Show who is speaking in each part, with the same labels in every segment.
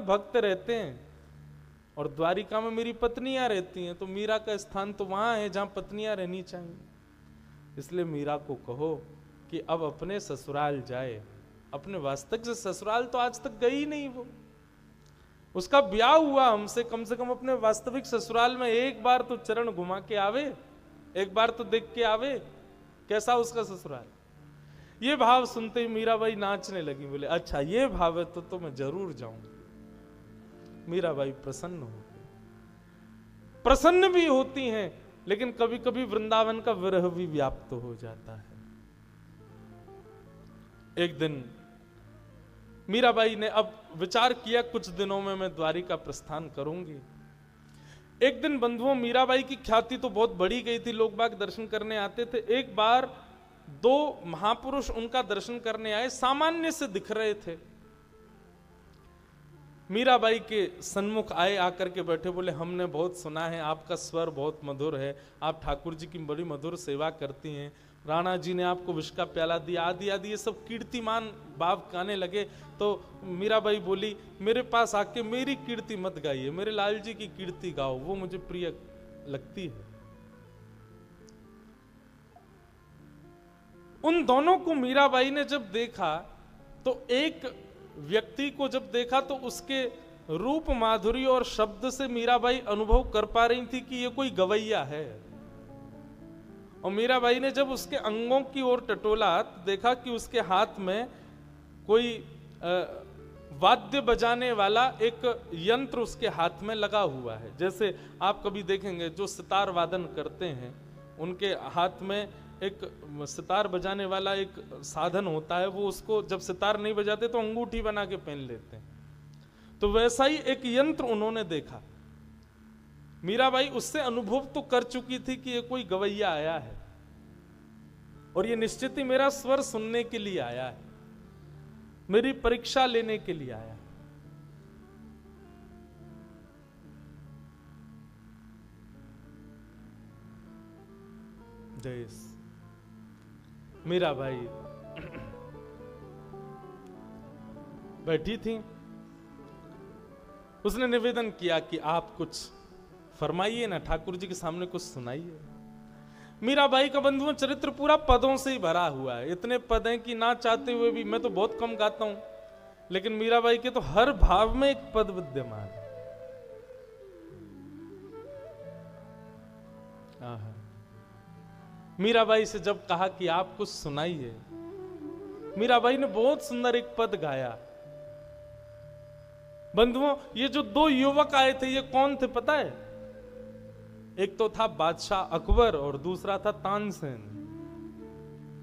Speaker 1: में भक्त रहते हैं और द्वारिका में मेरी पत्नियां रहती हैं, तो मीरा का स्थान तो वहां है जहां पत्नियां रहनी चाहिए। इसलिए मीरा को कहो कि अब अपने ससुराल जाए। अपने वास्तविक से ससुराल तो आज तक गई नहीं वो, उसका ब्याह हुआ हमसे, कम से कम अपने वास्तविक ससुराल में एक बार तो चरण घुमा के आवे, एक बार तो देख के आवे कैसा उसका ससुराल। ये भाव सुनते ही मीराबाई नाचने लगी, बोले अच्छा ये भाव है तो मैं जरूर जाऊंगी। मीराबाई प्रसन्न हो गई, प्रसन्न भी होती हैं, लेकिन कभी कभी वृंदावन का विरह भी व्याप्त हो जाता है। एक दिन मीराबाई ने अब विचार किया कुछ दिनों में मैं द्वारिका प्रस्थान करूंगी। एक दिन बंधुओं, मीराबाई की ख्याति तो बहुत बढ़ी गई थी, लोग बाग दर्शन करने आते थे। एक बार दो महापुरुष उनका दर्शन करने आए, सामान्य से दिख रहे थे। मीराबाई के सन्मुख आए, आकर के बैठे, बोले हमने बहुत सुना है आपका स्वर बहुत मधुर है, आप ठाकुर जी की बड़ी मधुर सेवा करती हैं, राणा जी ने आपको विष का प्याला दिया, आदि आदि ये सब कीर्तिमान भाव गाने लगे। तो मीराबाई बोली मेरे पास आके मेरी कीर्ति मत गाइए, मेरे लाल जी की कीर्ति गाओ, वो मुझे प्रिय लगती है। उन दोनों को मीराबाई ने जब देखा, तो एक व्यक्ति को जब देखा तो उसके रूप माधुरी और शब्द से मीराबाई अनुभव कर पा रही थी कि ये कोई गवैया है। और मीराबाई ने जब उसके अंगों की ओर टटोला तो देखा कि उसके हाथ में कोई वाद्य बजाने वाला एक यंत्र उसके हाथ में लगा हुआ है। जैसे आप कभी देखेंगे जो सितार वादन करते हैं उनके हाथ में एक सितार बजाने वाला एक साधन होता है, वो उसको जब सितार नहीं बजाते तो अंगूठी बना के पहन लेते हैं। तो वैसा ही एक यंत्र उन्होंने देखा। मीराबाई उससे अनुभव तो कर चुकी थी कि ये कोई गवैया आया है और ये निश्चित ही मेरा स्वर सुनने के लिए आया है, मेरी परीक्षा लेने के लिए आया है। जयस मीराबाई बैठी थी, उसने निवेदन किया कि आप कुछ फरमाइए ना, ठाकुर जी के सामने कुछ सुनाइए। मीराबाई का बंधुओं चरित्र पूरा पदों से ही भरा हुआ है। इतने पद हैं कि ना चाहते हुए भी, मैं तो बहुत कम गाता हूं, लेकिन मीराबाई के तो हर भाव में एक पद विद्यमान है। मीराबाई से जब कहा कि आप कुछ सुनाइए, मीराबाई ने बहुत सुंदर एक पद गाया। बंधुओं ये जो दो युवक आए थे ये कौन थे पता है? एक तो था बादशाह अकबर और दूसरा था तानसेन।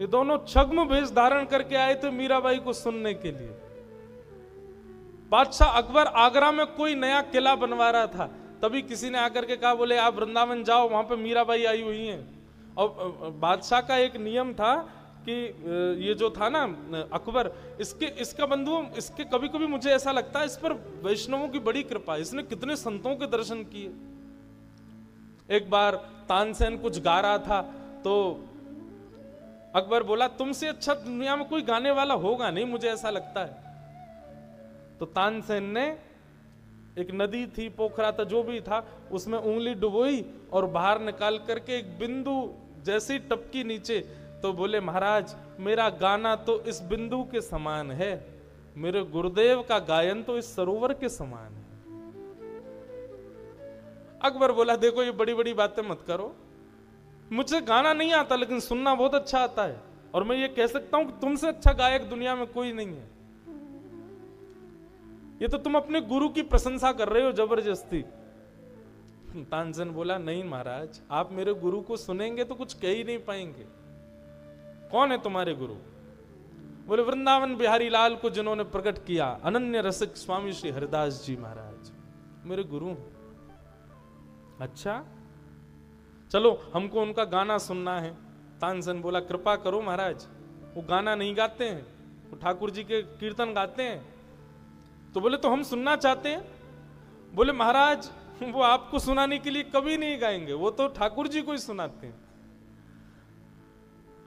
Speaker 1: ये दोनों छद्म वेश धारण करके आए थे मीराबाई को सुनने के लिए। बादशाह अकबर आगरा में कोई नया किला बनवा रहा था, तभी किसी ने आकर के कहा बोले आप वृंदावन जाओ, वहां पे मीराबाई आई हुई हैं। और बादशाह का एक नियम था कि ये जो था ना अकबर, इसका बंधुओं इसके कभी कभी मुझे ऐसा लगता है इस पर वैष्णवों की बड़ी कृपा, इसने कितने संतों के दर्शन किए। एक बार तानसेन कुछ गा रहा था तो अकबर बोला तुमसे अच्छा दुनिया में कोई गाने वाला होगा नहीं, मुझे ऐसा लगता है। तो तानसेन ने एक नदी थी, पोखरा था, जो भी था, उसमें उंगली डुबोई और बाहर निकाल करके एक बिंदु जैसी टपकी नीचे, तो बोले महाराज मेरा गाना तो इस बिंदु के समान है, मेरे गुरुदेव का गायन तो इस सरोवर के समान है। अकबर बोला देखो ये बड़ी बड़ी बातें मत करो, मुझे गाना नहीं आता लेकिन सुनना बहुत अच्छा आता है, और मैं ये कह सकता हूं कि तुमसे अच्छा गायक दुनिया में कोई नहीं है। ये तो तुम अपने गुरु की प्रशंसा कर रहे हो जबरदस्ती। तानसेन बोला नहीं महाराज, आप मेरे गुरु को सुनेंगे तो कुछ कह ही नहीं पाएंगे। कौन है तुम्हारे गुरु? बोले वृंदावन बिहारी लाल को जिन्होंने प्रकट किया, अनन्य रसिक स्वामी श्री हरिदास जी महाराज मेरे गुरु। अच्छा चलो हमको उनका गाना सुनना है। तानसेन बोला कृपा करो महाराज, वो गाना नहीं गाते हैं, वो ठाकुर जी के कीर्तन गाते हैं। तो बोले तो हम सुनना चाहते हैं। बोले महाराज वो आपको सुनाने के लिए कभी नहीं गाएंगे, वो तो ठाकुर जी को ही सुनाते हैं।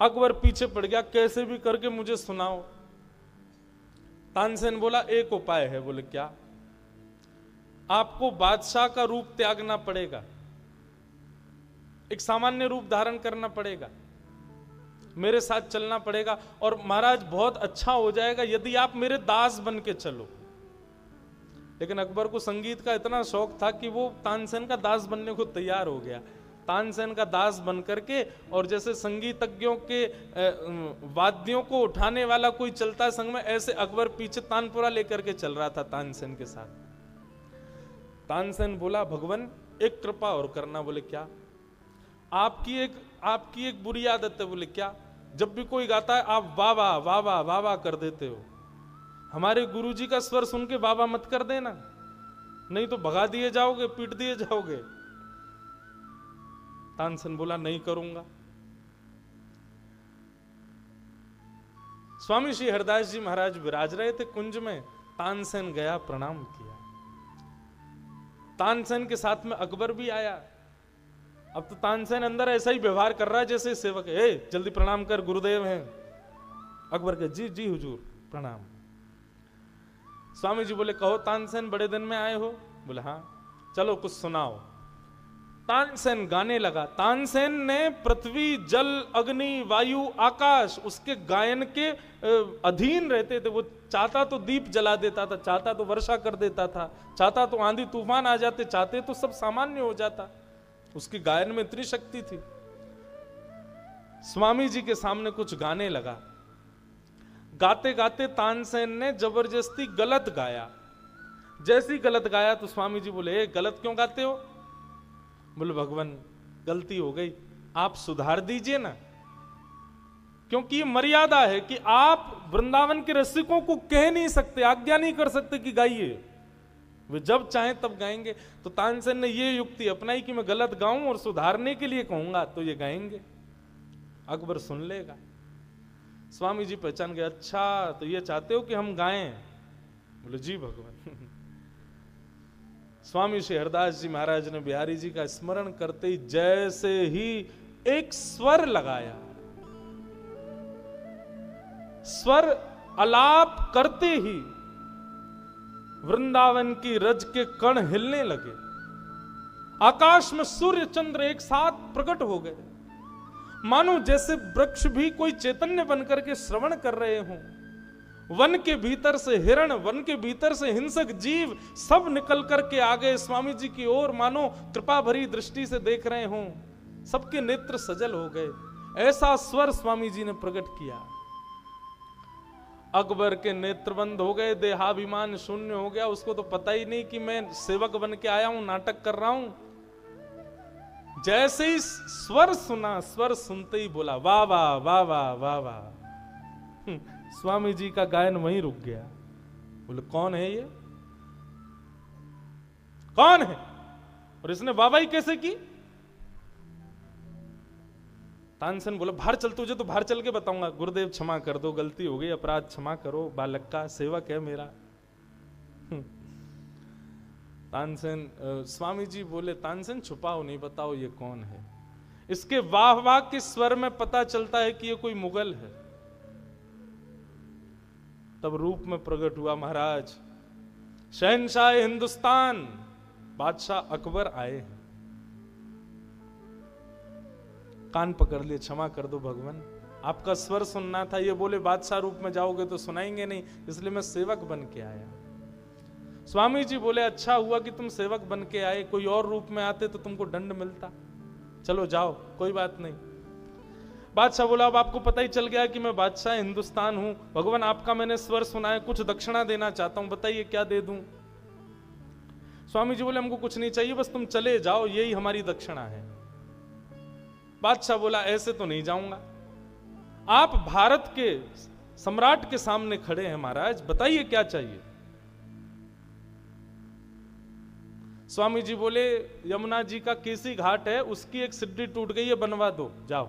Speaker 1: अकबर पीछे पड़ गया, कैसे भी करके मुझे सुनाओ। तानसेन बोला एक उपाय है। बोले क्या? आपको बादशाह का रूप त्यागना पड़ेगा, एक सामान्य रूप धारण करना पड़ेगा, मेरे साथ चलना पड़ेगा, और महाराज बहुत अच्छा हो जाएगा यदि आप मेरे दास बन के चलो। लेकिन अकबर को संगीत का इतना शौक था कि वो तानसेन का दास बनने को तैयार हो गया। तानसेन का दास बन करके, और जैसे संगीतज्ञों के वाद्यों को उठाने वाला कोई चलता है संग में, ऐसे अकबर पीछे तानपुरा लेकर के चल रहा था तानसेन के साथ। तानसेन बोला, भगवान एक कृपा और करना। बोले क्या? आपकी एक बुरी आदत है। बोले क्या? जब भी कोई गाता है आप वाह वाह वाह वाह वाह वाह कर देते हो। हमारे गुरुजी का स्वर सुन के वाह वाह मत कर देना, नहीं तो भगा दिए जाओगे, पीट दिए जाओगे। तानसेन बोला, नहीं करूंगा। स्वामी श्री हरदास जी महाराज विराज रहे थे कुंज में। तानसेन गया, प्रणाम किया। तानसेन के साथ में अकबर भी आया। अब तो तानसेन अंदर ऐसा ही व्यवहार कर रहा है जैसे सेवक है, जल्दी प्रणाम कर, गुरुदेव हैं। अकबर के जी जी हुजूर प्रणाम। स्वामी जी बोले, कहो तानसेन, बड़े दिन में आए हो? बोले हाँ। चलो कुछ सुनाओ। तानसेन गाने लगा। तानसेन ने पृथ्वी, जल, अग्नि, वायु, आकाश उसके गायन के अधीन रहते थे। वो चाहता तो दीप जला देता था, चाहता तो वर्षा कर देता था, चाहता तो आंधी तूफान आ जाते, चाहते तो सब सामान्य हो जाता। उसकी गायन में इतनी शक्ति थी। स्वामी जी के सामने कुछ गाने लगा। गाते गाते तानसेन ने जबरदस्ती गलत गाया। जैसी गलत गाया तो स्वामी जी बोले, गलत क्यों गाते हो? बोले, भगवान गलती हो गई, आप सुधार दीजिए ना। क्योंकि ये मर्यादा है कि आप वृंदावन के रसिकों को कह नहीं सकते, आज्ञा नहीं कर सकते कि गाइए। वे जब चाहें तब गाएंगे। तो तानसेन ने ये युक्ति अपनाई कि मैं गलत गाऊं और सुधारने के लिए कहूंगा तो ये गाएंगे, अकबर सुन लेगा। स्वामी जी पहचान गए, अच्छा तो ये चाहते हो कि हम गाएं? बोले जी भगवान। स्वामी श्री हरदास जी महाराज ने बिहारी जी का स्मरण करते ही जैसे ही एक स्वर लगाया, स्वर अलाप करते ही वृंदावन की रज के कण हिलने लगे। आकाश में सूर्य चंद्र एक साथ प्रकट हो गए, मानो जैसे वृक्ष भी कोई चैतन्य बनकर के श्रवण कर रहे हों। वन के भीतर से हिरण, वन के भीतर से हिंसक जीव सब निकल करके आ गए स्वामी जी की ओर, मानो कृपा भरी दृष्टि से देख रहे हों। सबके नेत्र सजल हो गए। ऐसा स्वर स्वामी जी ने प्रकट किया। अकबर के नेत्र बंद हो गए, देहाभिमान शून्य हो गया। उसको तो पता ही नहीं कि मैं सेवक बन के आया हूं, नाटक कर रहा हूं। जैसे ही स्वर सुना, स्वर सुनते ही बोला, वाह वाह वाह वाह वाह वाह। स्वामी जी का गायन वहीं रुक गया। बोले, कौन है ये? कौन है? और इसने वाहवाही कैसे की? तानसेन बोला, बाहर चल, तुझे तो बाहर चल के बताऊंगा। गुरुदेव क्षमा कर दो, गलती हो गई, अपराध क्षमा करो, बालक का सेवक है मेरा। तानसेन, स्वामी जी बोले, तानसेन छुपाओ नहीं, बताओ ये कौन है। इसके वाह वाह के स्वर में पता चलता है कि ये कोई मुगल है। तब रूप में प्रकट हुआ महाराज, शहंशाह हिंदुस्तान बादशाह अकबर आए हैं। कान पकड़ लिए, क्षमा कर दो भगवान, आपका स्वर सुनना था। ये बोले बादशाह रूप में जाओगे तो सुनाएंगे नहीं, इसलिए मैं सेवक बन के आया। स्वामी जी बोले, अच्छा हुआ कि तुम सेवक बन के आए, कोई और रूप में आते तो तुमको दंड मिलता। चलो जाओ, कोई बात नहीं। बादशाह बोला, अब आपको पता ही चल गया कि मैं बादशाह हिंदुस्तान हूं। भगवान आपका मैंने स्वर सुना है, कुछ दक्षिणा देना चाहता हूं, बताइए क्या दे दूं। स्वामी जी बोले, हमको कुछ नहीं चाहिए, बस तुम चले जाओ, यही हमारी दक्षिणा है। बादशाह बोला, ऐसे तो नहीं जाऊंगा, आप भारत के सम्राट के सामने खड़े हैं महाराज, बताइए क्या चाहिए। स्वामी जी बोले, यमुना जी का केसी घाट है, उसकी एक सिड्डी टूट गई है, बनवा दो, जाओ।